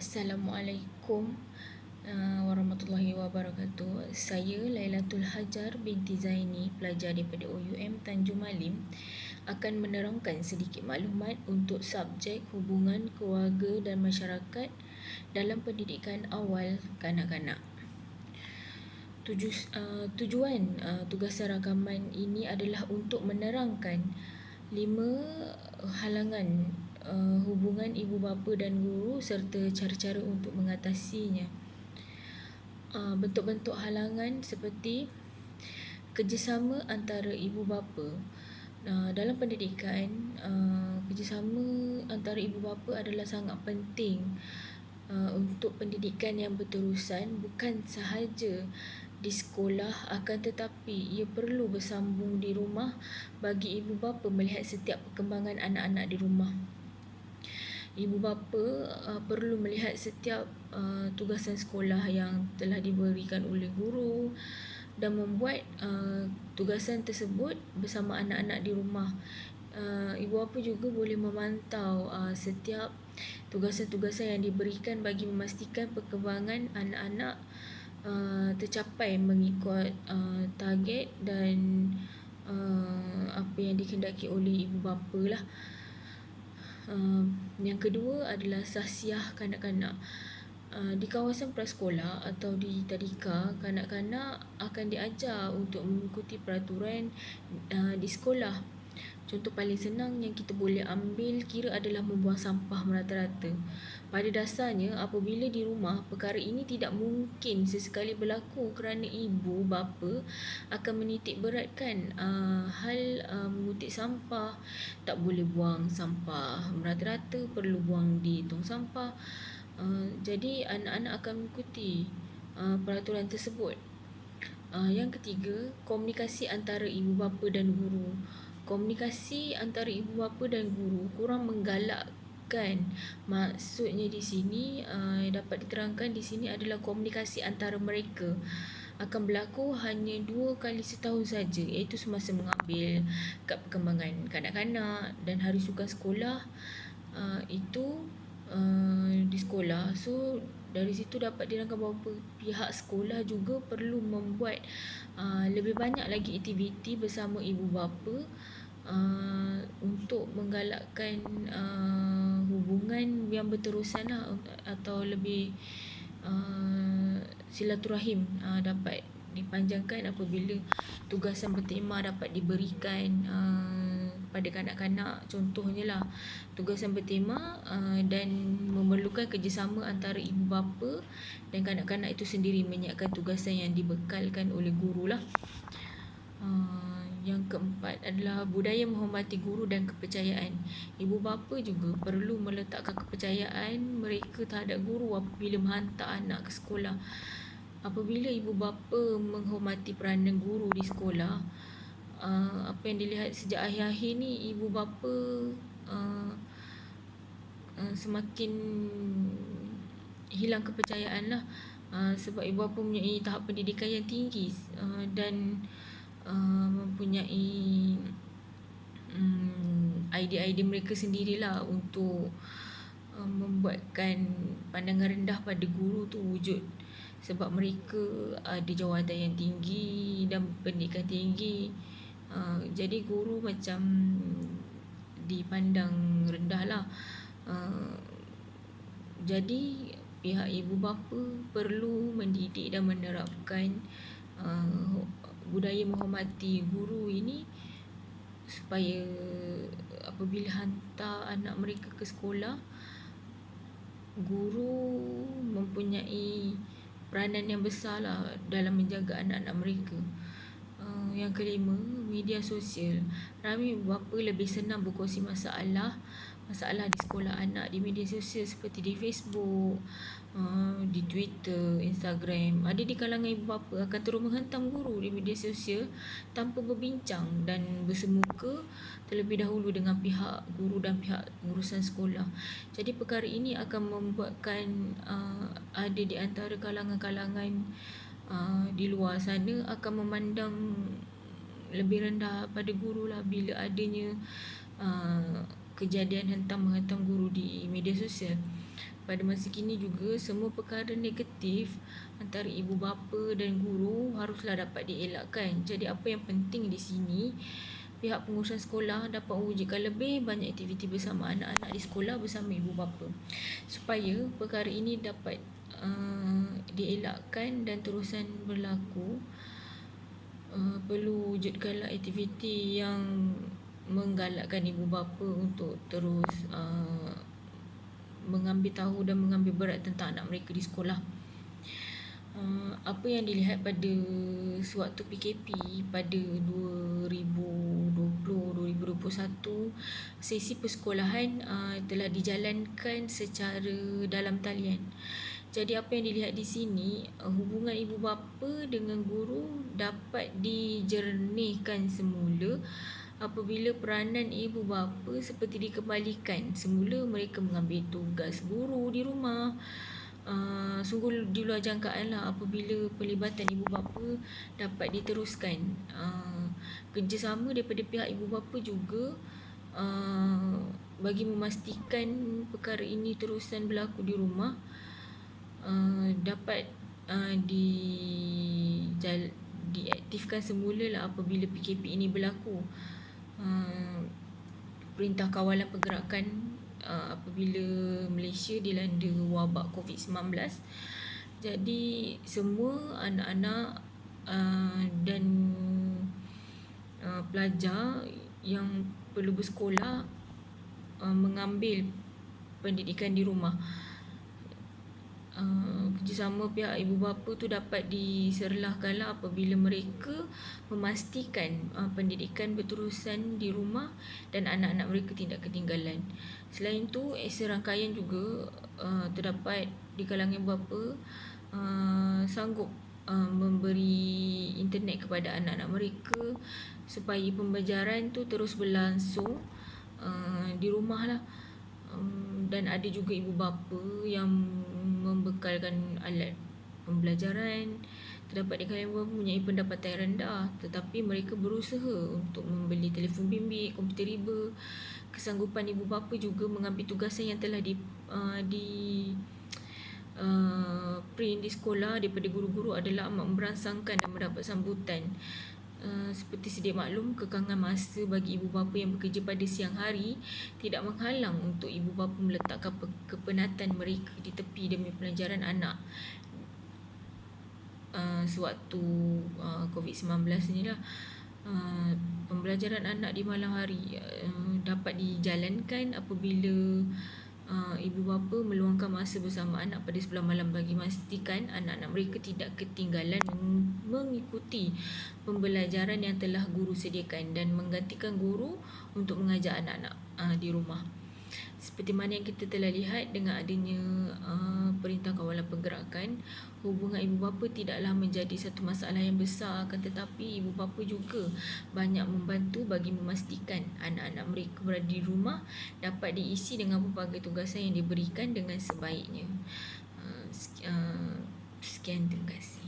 Assalamualaikum warahmatullahi wabarakatuh. Saya Lailatul Hajar binti Zaini, pelajar daripada OUM Tanjung Malim, akan menerangkan sedikit maklumat untuk subjek hubungan keluarga dan masyarakat dalam pendidikan awal kanak-kanak. Tujuan tugasan rakaman ini adalah untuk menerangkan 5 halangan hubungan ibu bapa dan guru serta cara-cara untuk mengatasinya. Bentuk-bentuk halangan seperti kerjasama antara ibu bapa. Dalam pendidikan, kerjasama antara ibu bapa adalah sangat penting untuk pendidikan yang berterusan, bukan sahaja di sekolah, akan tetapi ia perlu bersambung di rumah bagi ibu bapa melihat setiap perkembangan anak-anak di rumah. Ibu bapa perlu melihat setiap tugasan sekolah yang telah diberikan oleh guru dan membuat tugasan tersebut bersama anak-anak di rumah. Ibu bapa juga boleh memantau setiap tugasan-tugasan yang diberikan bagi memastikan perkembangan anak-anak tercapai mengikut target dan apa yang dikehendaki oleh ibu bapa lah. Yang kedua adalah sahsiah kanak-kanak. Di kawasan prasekolah atau di tadika, kanak-kanak akan diajar untuk mengikuti peraturan di sekolah. Contoh paling senang yang kita boleh ambil kira adalah membuang sampah merata-rata. Pada dasarnya, apabila di rumah, perkara ini tidak mungkin sesekali berlaku kerana ibu bapa akan menitik beratkan hal mengutip sampah. Tak boleh buang sampah merata-rata, perlu buang di tong sampah. Jadi anak-anak akan mengikuti peraturan tersebut. Yang ketiga, komunikasi antara ibu bapa dan guru. Komunikasi antara ibu bapa dan guru kurang menggalakkan. Maksudnya di sini dapat diterangkan di sini adalah komunikasi antara mereka akan berlaku hanya 2 kali setahun saja, iaitu semasa mengambil kad perkembangan kanak-kanak dan hari sukan sekolah. Itu di sekolah. So dari situ dapat dirangka bahawa pihak sekolah juga perlu membuat lebih banyak lagi aktiviti bersama ibu bapa untuk menggalakkan hubungan yang berterusan lah, atau lebih silaturahim dapat dipanjangkan apabila tugasan bertema dapat diberikan pada kanak-kanak. Contohnya lah, tugasan bertema dan memerlukan kerjasama antara ibu bapa dan kanak-kanak itu sendiri menyiapkan tugasan yang dibekalkan oleh guru lah. Yang keempat adalah budaya menghormati guru dan kepercayaan. Ibu bapa juga perlu meletakkan kepercayaan mereka terhadap guru apabila menghantar anak ke sekolah. Apabila ibu bapa menghormati peranan guru di sekolah, apa yang dilihat sejak akhir-akhir ni, ibu bapa semakin hilang kepercayaan lah. Sebab ibu bapa mempunyai tahap pendidikan yang tinggi dan mempunyai idea-idea mereka sendirilah untuk membuatkan pandangan rendah pada guru tu wujud. Sebab mereka ada jawatan yang tinggi dan pendidikan tinggi, jadi guru macam dipandang rendah lah. Jadi pihak ibu bapa perlu mendidik dan menerapkan budaya menghormati guru ini, supaya apabila hantar anak mereka ke sekolah, guru mempunyai peranan yang besar lah dalam menjaga anak-anak mereka. Yang kelima, media sosial. Ramai ibu bapa lebih senang berkongsi masalah di sekolah anak di media sosial seperti di Facebook, di Twitter, Instagram. Ada di kalangan ibu bapa akan terus menghantam guru di media sosial tanpa berbincang dan bersemuka terlebih dahulu dengan pihak guru dan pihak urusan sekolah. Jadi perkara ini akan membuatkan ada di antara kalangan-kalangan di luar sana akan memandang lebih rendah pada guru lah bila adanya kejadian hentam-menghentam guru di media sosial. pada masa kini juga semua perkara negatif antara ibu bapa dan guru haruslah dapat dielakkan. Jadi apa yang penting di sini, pihak pengurusan sekolah dapat mewujudkan lebih banyak aktiviti bersama anak-anak di sekolah bersama ibu bapa supaya perkara ini dapat dielakkan dan terusan berlaku. Perlu wujudkanlah aktiviti yang menggalakkan ibu bapa untuk terus mengambil tahu dan mengambil berat tentang anak mereka di sekolah. Apa yang dilihat pada sewaktu PKP pada 2020-2021, sesi persekolahan telah dijalankan secara dalam talian. Jadi apa yang dilihat di sini, hubungan ibu bapa dengan guru dapat dijernihkan semula apabila peranan ibu bapa seperti dikembalikan. Semula mereka mengambil tugas guru di rumah. Sungguh di luar jangkaan lah apabila pelibatan ibu bapa dapat diteruskan. Kerjasama daripada pihak ibu bapa juga bagi memastikan perkara ini terusan berlaku di rumah dapat diaktifkan semula lah apabila PKP ini berlaku. Perintah kawalan pergerakan apabila Malaysia dilanda wabak COVID-19. Jadi semua anak-anak dan pelajar yang perlu bersekolah mengambil pendidikan di rumah. Kerjasama pihak ibu bapa tu dapat diserlahkanlah apabila mereka memastikan pendidikan berterusan di rumah dan anak-anak mereka tidak ketinggalan. Selain tu, akses rangkaian juga terdapat di kalangan ibu bapa sanggup memberi internet kepada anak-anak mereka supaya pembelajaran tu terus berlangsung di rumah lah. Dan ada juga ibu bapa yang membekalkan alat pembelajaran. Terdapat di kalangan ibu bapa mempunyai pendapatan yang rendah tetapi mereka berusaha untuk membeli telefon bimbit, komputer riba. Kesanggupan ibu bapa juga mengambil tugasan yang telah print di sekolah daripada guru-guru adalah amat merangsangkan dan mendapat sambutan. Seperti sedia maklum, kekangan masa bagi ibu bapa yang bekerja pada siang hari tidak menghalang untuk ibu bapa meletakkan kepenatan mereka di tepi demi pelajaran anak sewaktu COVID-19 ni lah. Pembelajaran anak di malam hari dapat dijalankan apabila ibu bapa meluangkan masa bersama anak pada sebelah malam bagi memastikan anak-anak mereka tidak ketinggalan mengikuti pembelajaran yang telah guru sediakan dan menggantikan guru untuk mengajar anak-anak di rumah. Seperti mana yang kita telah lihat dengan adanya perintah kawalan pergerakan, hubungan ibu bapa tidaklah menjadi satu masalah yang besar, akan tetapi ibu bapa juga banyak membantu bagi memastikan anak-anak mereka berada di rumah dapat diisi dengan pelbagai tugasan yang diberikan dengan sebaiknya. Sekian, terima kasih.